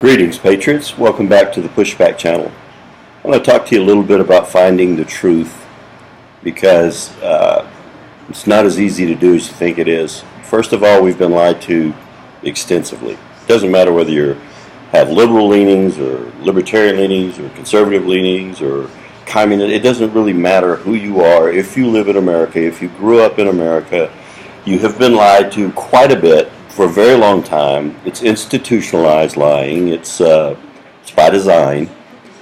Greetings, Patriots. Welcome back to the Pushback Channel. I want to talk to you a little bit about finding the truth because it's not as easy to do as you think it is. First of all, we've been lied to extensively. It doesn't matter whether you have liberal leanings or libertarian leanings or conservative leanings or communist. It doesn't really matter who you are. If you live in America, if you grew up in America, you have been lied to quite a bit for a very long time. It's institutionalized lying. It's by design,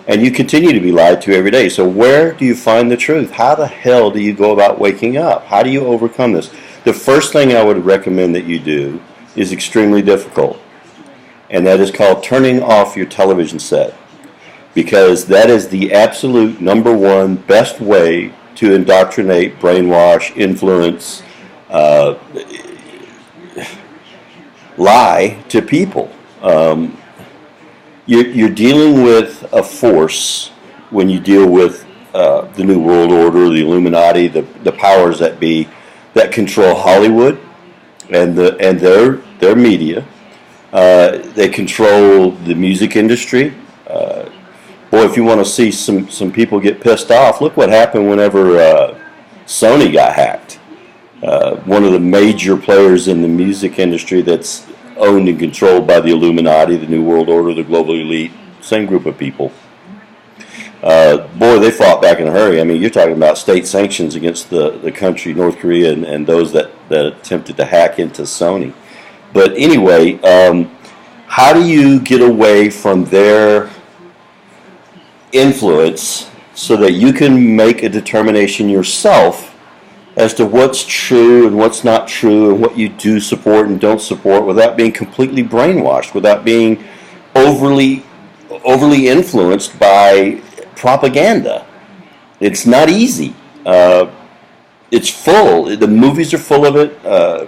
and you continue to be lied to every day. So where do you find the truth? How the hell do you go about waking up? How do you overcome this? The first thing I would recommend that you do is extremely difficult, and that is called turning off your television set, because that is the absolute number one best way to indoctrinate, brainwash, influence, lie to people. You're dealing with a force when you deal with the New World Order, the Illuminati, the powers that be that control Hollywood and their media. They control the music industry. Boy, if you want to see some people get pissed off, look what happened whenever Sony got hacked. One of the major players in the music industry that's owned and controlled by the Illuminati, the New World Order, the global elite, same group of people. Boy, they fought back in a hurry. I mean, you're talking about state sanctions against the country, North Korea, and those that attempted to hack into Sony. But anyway, how do you get away from their influence so that you can make a determination yourself as to what's true and what's not true and what you do support and don't support without being completely brainwashed, without being overly influenced by propaganda? It's not easy. It's full. The movies are full of it. Our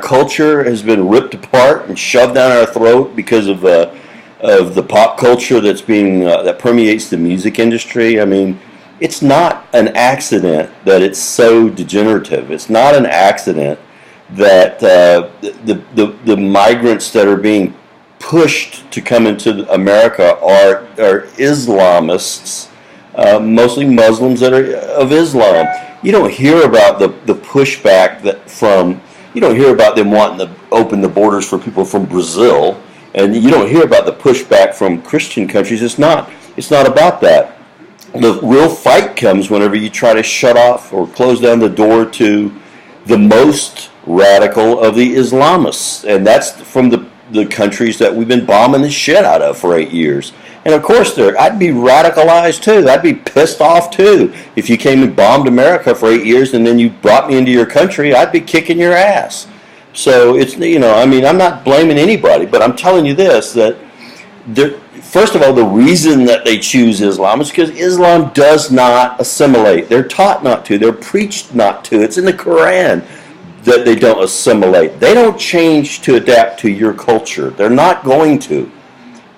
culture has been ripped apart and shoved down our throat because of the pop culture that's being that permeates the music industry. I mean, it's not an accident that it's so degenerative. It's not an accident that the migrants that are being pushed to come into America are Islamists, mostly Muslims that are of Islam. You don't hear about the pushback you don't hear about them wanting to open the borders for people from Brazil, and you don't hear about the pushback from Christian countries. It's not about that. The real fight comes whenever you try to shut off or close down the door to the most radical of the Islamists, and that's from the countries that we've been bombing the shit out of for 8 years. And of course, I'd be radicalized too. I'd be pissed off too if you came and bombed America for 8 years and then you brought me into your country. I'd be kicking your ass. So it's I'm not blaming anybody, but I'm telling you this, that first of all, the reason that they choose Islam is because Islam does not assimilate. They're taught not to. They're preached not to. It's in the Quran that they don't assimilate. They don't change to adapt to your culture. They're not going to.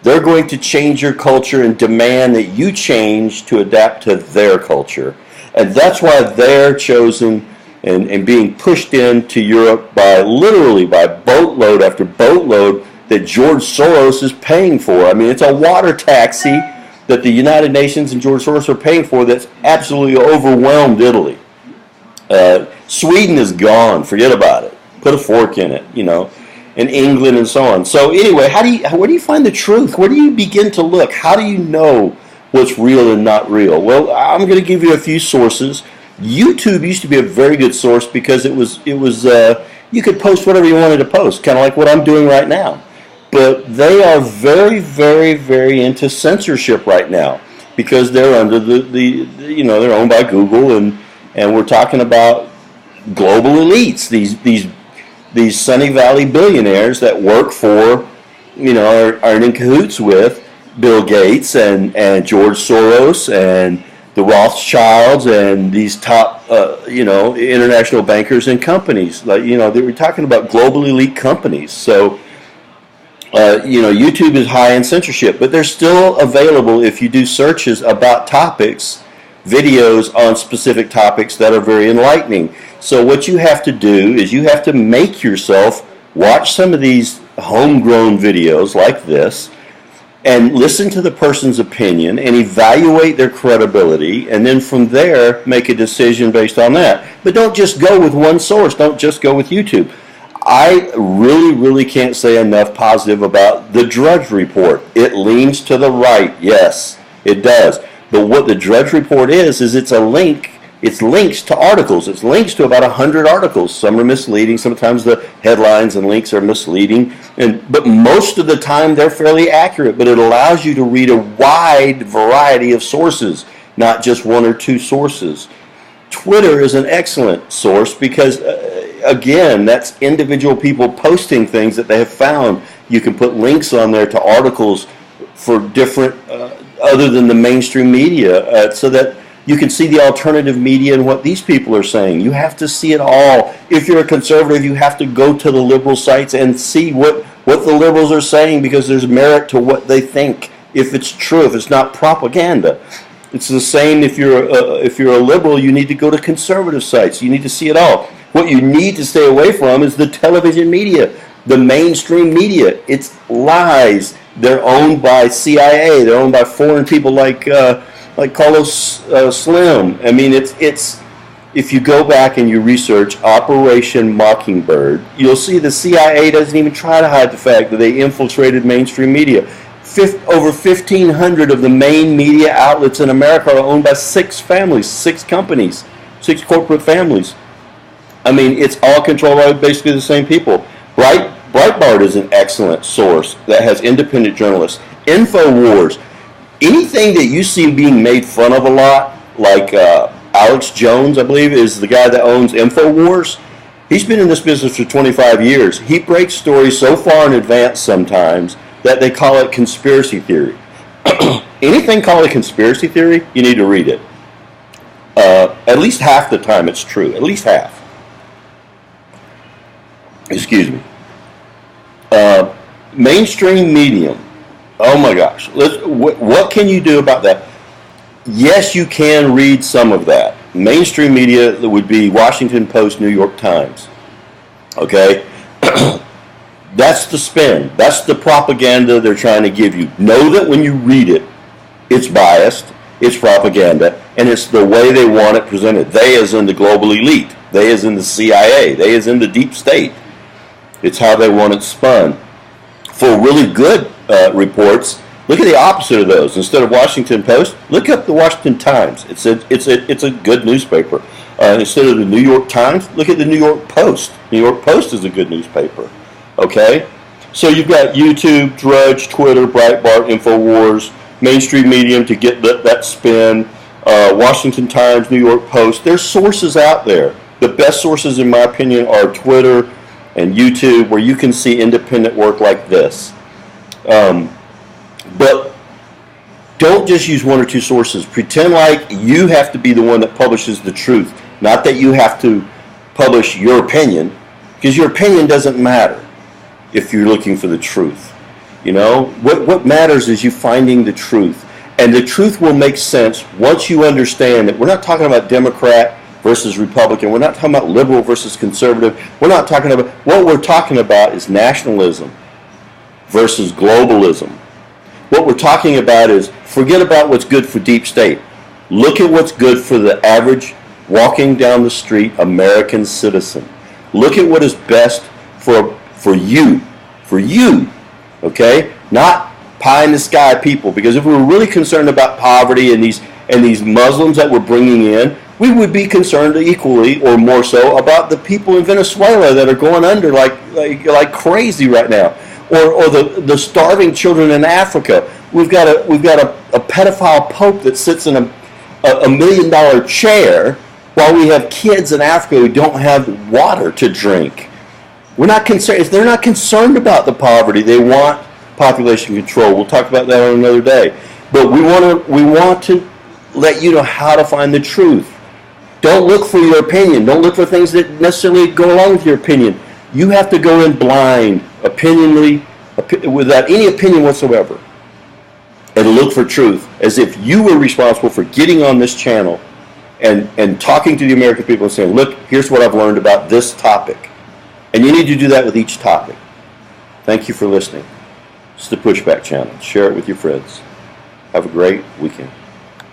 They're going to change your culture and demand that you change to adapt to their culture. And that's why they're chosen and being pushed into Europe literally by boatload after boatload that George Soros is paying for. I mean, it's a water taxi that the United Nations and George Soros are paying for that's absolutely overwhelmed Italy. Sweden is gone. Forget about it. Put a fork in it, and England and so on. So anyway, where do you find the truth? Where do you begin to look? How do you know what's real and not real? Well, I'm going to give you a few sources. YouTube used to be a very good source because it was you could post whatever you wanted to post, kind of like what I'm doing right now. But they are very, very, very into censorship right now because they're under they're owned by Google, and we're talking about global elites, these Sunny Valley billionaires that work for, are in cahoots with Bill Gates and George Soros and the Rothschilds and these top international bankers and companies. Like they were talking about global elite companies. So YouTube is high in censorship, but they're still available if you do searches about topics, videos on specific topics that are very enlightening. So what you have to do is you have to make yourself watch some of these homegrown videos like this and listen to the person's opinion and evaluate their credibility, and then from there make a decision based on that. But don't just go with one source. Don't just go with YouTube. I really can't say enough positive about the Drudge Report. It leans to the right, yes, it does. But what the Drudge Report is it's a link. It's links to articles. It's links to about 100 articles. Some are misleading. Sometimes the headlines and links are misleading. But most of the time they're fairly accurate. But it allows you to read a wide variety of sources, not just one or two sources. Twitter is an excellent source because, again, that's individual people posting things that they have found. You can put links on there to articles for different, other than the mainstream media, so that you can see the alternative media and what these people are saying. You have to see it all. If you're a conservative, you have to go to the liberal sites and see what the liberals are saying, because there's merit to what they think. If it's true, if it's not propaganda. It's the same if you're a liberal, you need to go to conservative sites. You need to see it all. What you need to stay away from is the television media, the mainstream media. It's lies. They're owned by CIA. They're owned by foreign people like Carlos Slim. I mean, it's if you go back and you research Operation Mockingbird, you'll see the CIA doesn't even try to hide the fact that they infiltrated mainstream media. Over 1,500 of the main media outlets in America are owned by 6 families, 6 companies, 6 corporate families. I mean, it's all controlled by basically the same people. Breitbart is an excellent source that has independent journalists. InfoWars, anything that you see being made fun of a lot, like Alex Jones, I believe, is the guy that owns InfoWars. He's been in this business for 25 years. He breaks stories so far in advance sometimes that they call it conspiracy theory. Anything called a conspiracy theory, you need to read it. At least half the time it's true. At least half. Excuse me. Mainstream medium. Oh my gosh. What can you do about that? Yes, you can read some of that. Mainstream media would be Washington Post, New York Times. Okay? That's the spin. That's the propaganda they're trying to give you. Know that when you read it, it's biased, it's propaganda, and it's the way they want it presented. They as in the global elite. They as in the CIA. They as in the deep state. It's how they want it spun. For really good reports, look at the opposite of those. Instead of Washington Post, look up the Washington Times. It's a good newspaper. Instead of the New York Times, look at the New York Post. New York Post is a good newspaper. Okay? So you've got YouTube, Drudge, Twitter, Breitbart, InfoWars, mainstream medium to get that spin, Washington Times, New York Post. There's sources out there. The best sources, in my opinion, are Twitter and YouTube, where you can see independent work like this. But don't just use one or two sources. Pretend like you have to be the one that publishes the truth, not that you have to publish your opinion, because your opinion doesn't matter if you're looking for the truth. You know, what matters is you finding the truth. And the truth will make sense once you understand that we're not talking about Democrat versus Republican. We're not talking about liberal versus conservative. We're not talking about, what we're talking about is nationalism versus globalism. What we're talking about is, forget about what's good for deep state. Look at what's good for the average walking down the street American citizen. Look at what is best for you, okay? Not pie in the sky people, because if we were really concerned about poverty and these Muslims that we're bringing in, we would be concerned equally or more so about the people in Venezuela that are going under like crazy right now, or the starving children in Africa. We've got a pedophile pope that sits in a $1 million chair while we have kids in Africa who don't have water to drink. We're not concerned. They're not concerned about the poverty. They want population control. We'll talk about that on another day. But we want to let you know how to find the truth. Don't look for your opinion. Don't look for things that necessarily go along with your opinion. You have to go in blind, opinionally, without any opinion whatsoever, and look for truth, as if you were responsible for getting on this channel and talking to the American people and saying, look, here's what I've learned about this topic. And you need to do that with each topic. Thank you for listening. It's the Pushback Channel. Share it with your friends. Have a great weekend.